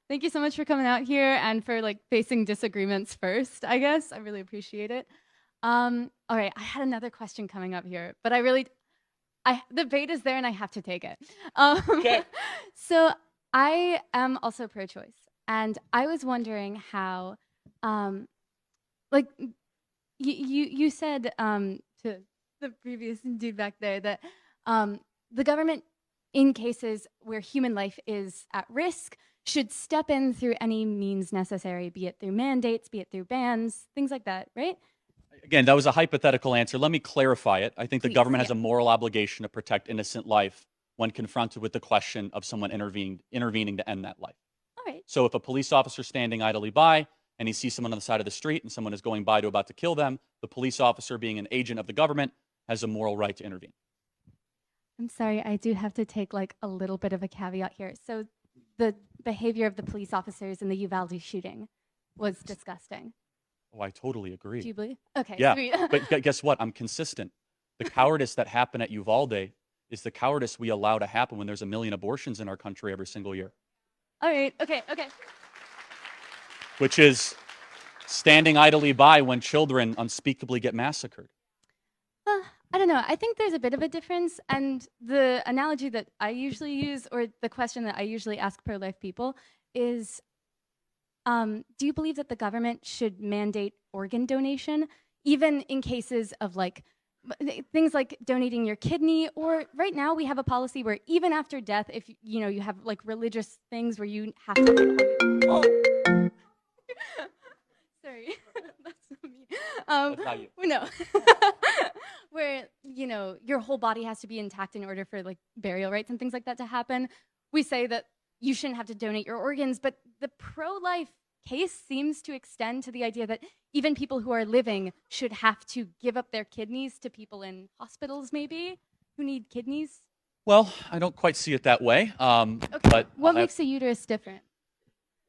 Thank you so much for coming out here and for like facing disagreements first, I guess. I really appreciate it. All right, I had another question coming up here, but the bait is there and I have to take it. Okay. So I am also pro-choice, and I was wondering how, um, like you said to the previous dude back there that the government, in cases where human life is at risk, should step in through any means necessary, be it through mandates, be it through bans, things like that, right? Again, that was a hypothetical answer. Let me clarify it. I think the Please, government yeah. has a moral obligation to protect innocent life when confronted with the question of someone intervening to end that life. All right. So if a police officer is standing idly by and he sees someone on the side of the street and someone is going by to about to kill them, the police officer, being an agent of the government, has a moral right to intervene. I'm sorry, I do have to take like a little bit of a caveat here. So the behavior of the police officers in the Uvalde shooting was disgusting. Oh, I totally agree. Do you believe? Okay, Yeah, sweet. but guess what? I'm consistent. The cowardice that happened at Uvalde is the cowardice we allow to happen when there's 1 million abortions in our country every single year, All right, okay. which is standing idly by when children unspeakably get massacred. I don't know. I think there's a bit of a difference. And the analogy that I usually use, or the question that I usually ask pro-life people is, do you believe that the government should mandate organ donation, even in cases of like things like donating your kidney? Or right now we have a policy where even after death, if you have like religious things where you have to. Oh. Sorry, that's not me. That's not you. No, where your whole body has to be intact in order for like burial rites and things like that to happen. We say that you shouldn't have to donate your organs, but the pro-life case seems to extend to the idea that even people who are living should have to give up their kidneys to people in hospitals, maybe, who need kidneys. Well, I don't quite see it that way. Okay, But what makes a uterus different?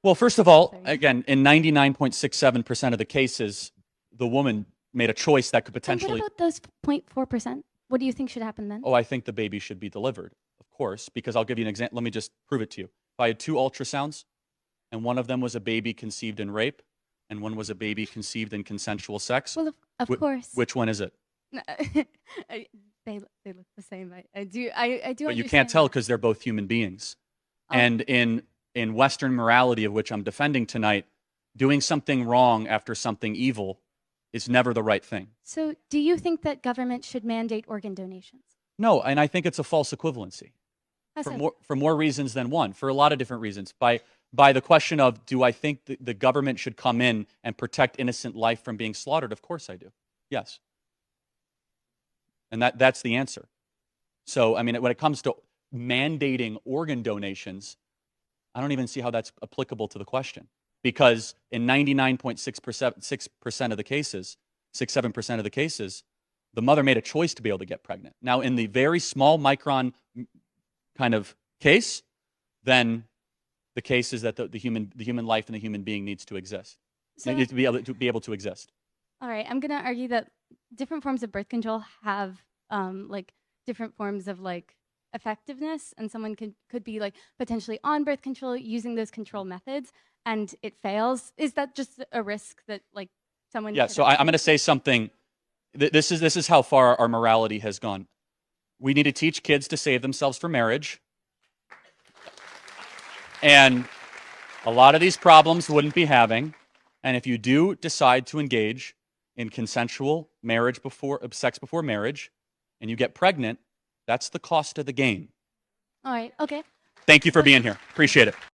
well, first of all, Sorry. again, in 99.67% of the cases, the woman made a choice that could And potentially. what about those 0.4%? What do you think should happen then? Oh, I think the baby should be delivered, of course, because I'll give you an example. Let me just prove it to you. If I had 2 ultrasounds, and one of them was a baby conceived in rape, and one was a baby conceived in consensual sex, Well, of course. which one is it? They look the same. I do. But you can't tell that. because they're both human beings. Oh. And in Western morality, of which I'm defending tonight, doing something wrong after something evil is never the right thing. So, do you think that government should mandate organ donations? No, and I think it's a false equivalency for more reasons than one, for a lot of different reasons. By the question of, do I think the government should come in and protect innocent life from being slaughtered? Of course I do. Yes. And that's the answer. So, I mean, when it comes to mandating organ donations, I don't even see how that's applicable to the question. Because in 99.6% of the cases, 7% of the cases, the mother made a choice to be able to get pregnant. Now, in the very small micron kind of case, then the case is that the human life and the human being needs to exist. So, It needs to be able to exist. all right, I'm going to argue that different forms of birth control have like different forms of like effectiveness, and someone could be like potentially on birth control using those control methods, and it fails. Is that just a risk that like someone? Yeah. So I'm going to say something. This is how far our morality has gone. We need to teach kids to save themselves for marriage, and a lot of these problems wouldn't be having. And if you do decide to engage in consensual marriage sex before marriage, and you get pregnant, that's the cost of the game. All right. Okay. Thank you for being here. Appreciate it.